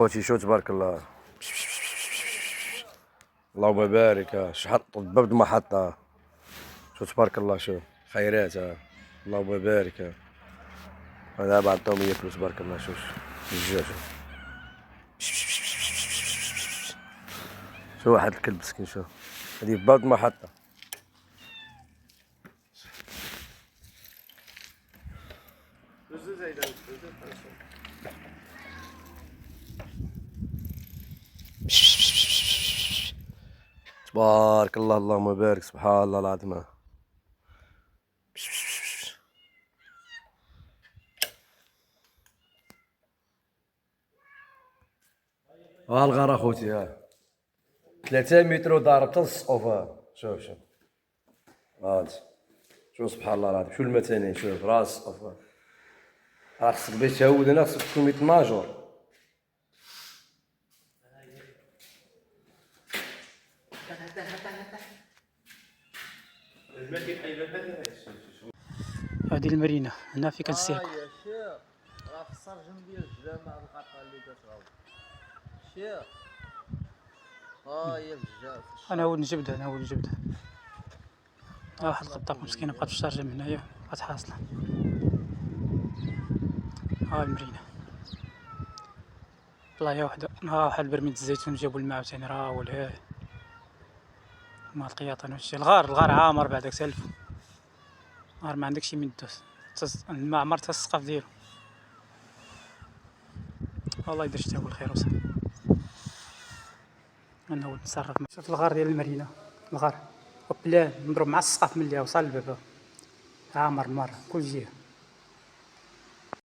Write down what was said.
خوتي شو تبارك الله. اللهم بارك. شحال باب المحطة. شو تبارك الله. شو خيرات. اللهم بارك. هذا بعض عطاهم ياكلوا تبارك الله. شوف الدجاج. شو واحد الكلب مسكين. شو هذه في باب المحطة. تبارك الله. اللهم بارك. سبحان الله العظيم. ها الغار اخوتي. ها 3 متر ضارب حتى السقف. شوف شوف هانت. شوف سبحان الله العظيم. شو المتانين. شوف راس السقف. راه خصك باش تهود هنا خصك تكون ميت ماجور. هذه المارينا هنا في كنسيركو. يا شيخ راه في السرجم ديال الجامع القطعه اللي كتراو شيخ. هي الجامع انا هو الجبده انا هو الجبده. واحد الخطاق مسكينه بقات في الشارجه من هنايا بقات حاصله. ها المارينا والله يا وحده. ها واحد برميل الزيتون جابوا الماء عاوتاني راه هو الهاه مع القياطان وهادشي. الغار عامر بعداك سالف. الغار ما عندك شي من دوز. الماء عمر حتى السقف ديالو. والله يدير شتا هو الخير وصافي. انا هو نتصرف. شوف الغار ديال المارينا. الغار وبلان مضروب مع السقف من اللي وصل للباب. عامر مر كل جهه.